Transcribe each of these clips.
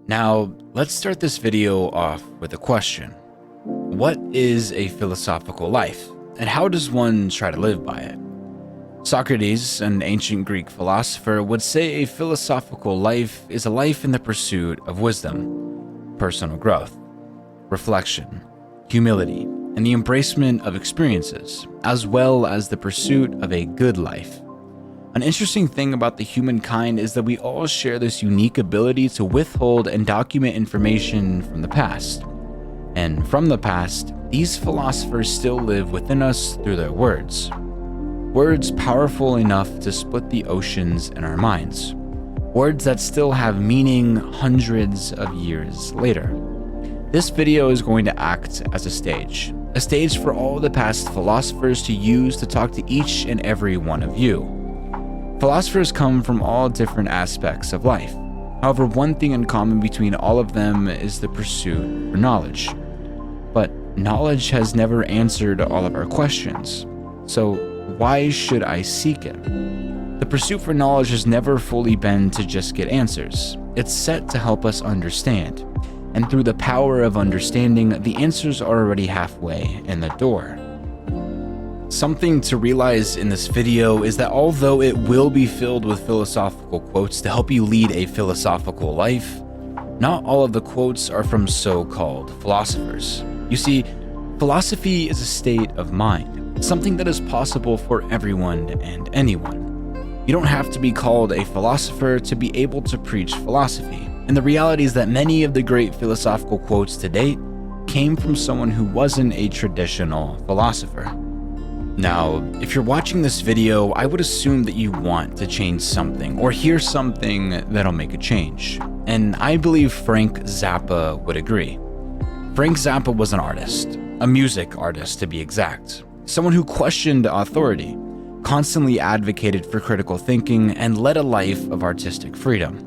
Now, let's start this video off with a question. What is a philosophical life, and how does one try to live by it? Socrates, an ancient Greek philosopher, would say a philosophical life is a life in the pursuit of wisdom, personal growth, reflection, humility, and the embracement of experiences, as well as the pursuit of a good life. An interesting thing about the humankind is that we all share this unique ability to withhold and document information from the past. And from the past, these philosophers still live within us through their words. Words powerful enough to split the oceans in our minds. Words that still have meaning hundreds of years later. This video is going to act as a stage for all the past philosophers to use to talk to each and every one of you. Philosophers come from all different aspects of life. However, one thing in common between all of them is the pursuit for knowledge. But knowledge has never answered all of our questions. So why should I seek it? The pursuit for knowledge has never fully been to just get answers. It's set to help us understand. And through the power of understanding, the answers are already halfway in the door. Something to realize in this video is that although it will be filled with philosophical quotes to help you lead a philosophical life, not all of the quotes are from so-called philosophers. You see, philosophy is a state of mind, something that is possible for everyone and anyone. You don't have to be called a philosopher to be able to preach philosophy. And the reality is that many of the great philosophical quotes to date came from someone who wasn't a traditional philosopher. Now, if you're watching this video, I would assume that you want to change something or hear something that'll make a change. And I believe Frank Zappa would agree. Frank Zappa was an artist, a music artist to be exact, someone who questioned authority, constantly advocated for critical thinking, and led a life of artistic freedom.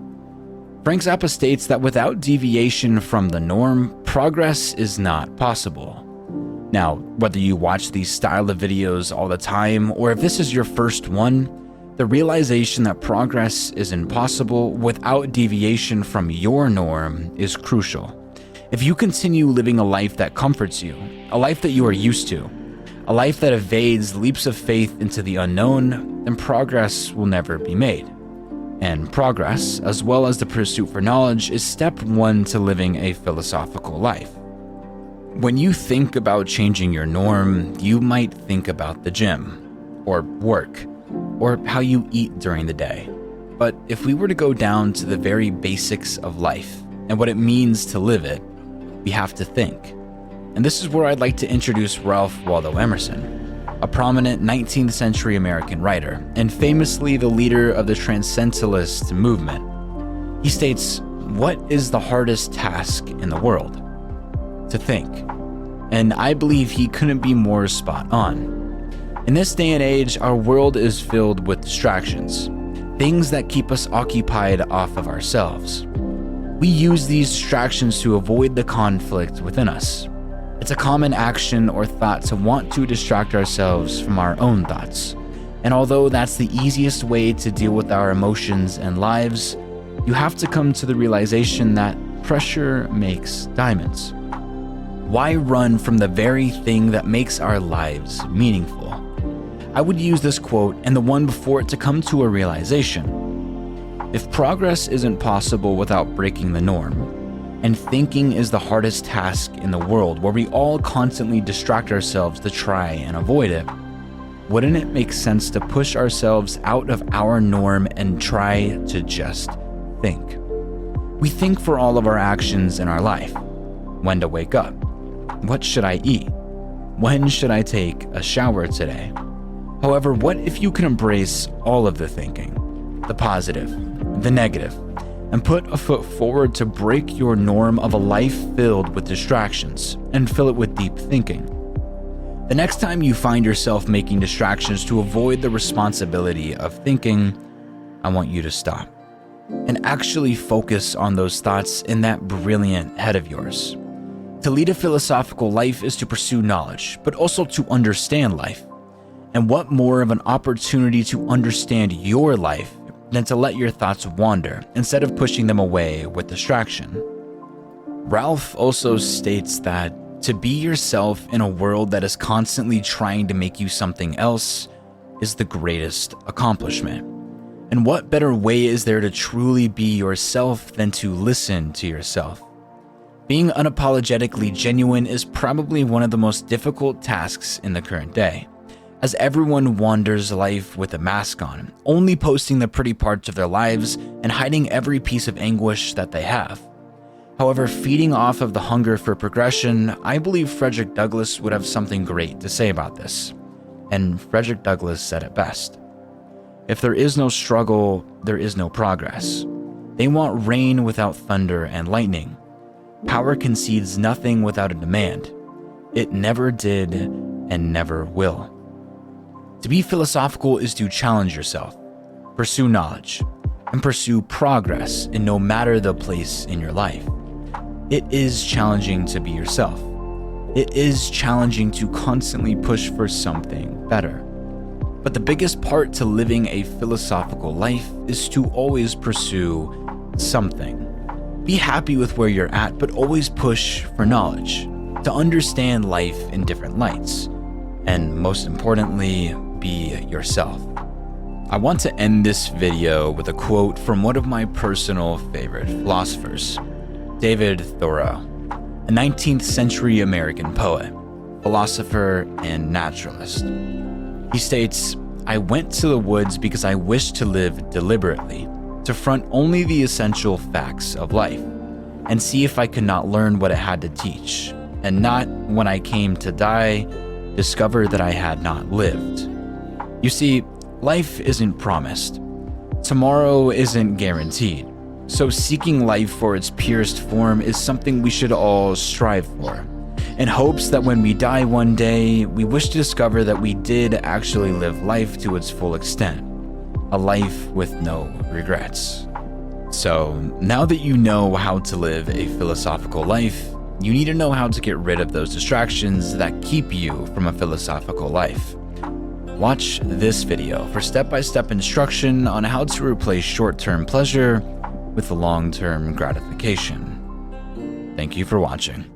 Frank Zappa states that without deviation from the norm, progress is not possible. Now, whether you watch these style of videos all the time, or if this is your first one, the realization that progress is impossible without deviation from your norm is crucial. If you continue living a life that comforts you, a life that you are used to, a life that evades leaps of faith into the unknown, then progress will never be made. And progress, as well as the pursuit for knowledge, is step one to living a philosophical life. When you think about changing your norm, you might think about the gym, or work, or how you eat during the day. But if we were to go down to the very basics of life and what it means to live it, we have to think. And this is where I'd like to introduce Ralph Waldo Emerson, a prominent 19th century American writer, and famously the leader of the Transcendentalist movement. He states, "What is the hardest task in the world? To think." And I believe he couldn't be more spot on. In this day and age, our world is filled with distractions, things that keep us occupied off of ourselves. We use these distractions to avoid the conflict within us. It's a common action or thought to want to distract ourselves from our own thoughts. And although that's the easiest way to deal with our emotions and lives, you have to come to the realization that pressure makes diamonds. Why run from the very thing that makes our lives meaningful? I would use this quote and the one before it to come to a realization. If progress isn't possible without breaking the norm, and thinking is the hardest task in the world where we all constantly distract ourselves to try and avoid it, wouldn't it make sense to push ourselves out of our norm and try to just think? We think for all of our actions in our life. When to wake up? What should I eat? When should I take a shower today? However, what if you can embrace all of the thinking, the positive, the negative, and put a foot forward to break your norm of a life filled with distractions and fill it with deep thinking? The next time you find yourself making distractions to avoid the responsibility of thinking, I want you to stop and actually focus on those thoughts in that brilliant head of yours. To lead a philosophical life is to pursue knowledge, but also to understand life. And what more of an opportunity to understand your life than to let your thoughts wander instead of pushing them away with distraction? Ralph also states that to be yourself in a world that is constantly trying to make you something else is the greatest accomplishment. And what better way is there to truly be yourself than to listen to yourself? Being unapologetically genuine is probably one of the most difficult tasks in the current day, as everyone wanders life with a mask on, only posting the pretty parts of their lives and hiding every piece of anguish that they have. However, feeding off of the hunger for progression, I believe Fredrick Douglas would have something great to say about this. And Fredrick Douglas said it best. If there is no struggle, there is no progress. They want rain without thunder and lightning. Power concedes nothing without a demand. It never did and never will. To be philosophical is to challenge yourself, pursue knowledge, and pursue progress in no matter the place in your life. It is challenging to be yourself. It is challenging to constantly push for something better. But the biggest part to living a philosophical life is to always pursue something. Be happy with where you're at, but always push for knowledge, to understand life in different lights, and most importantly, be yourself. I want to end this video with a quote from one of my personal favorite philosophers, David Thoreau, a 19th century American poet, philosopher, and naturalist. He states, "I went to the woods because I wished to live deliberately, to front only the essential facts of life, and see if I could not learn what it had to teach, and not, when I came to die, discover that I had not lived." You see, life isn't promised. Tomorrow isn't guaranteed. So seeking life for its purest form is something we should all strive for, in hopes that when we die one day, we wish to discover that we did actually live life to its full extent, a life with no regrets. So, now that you know how to live a philosophical life, you need to know how to get rid of those distractions that keep you from a philosophical life. Watch this video for step-by-step instruction on how to replace short-term pleasure with long-term gratification. Thank you for watching.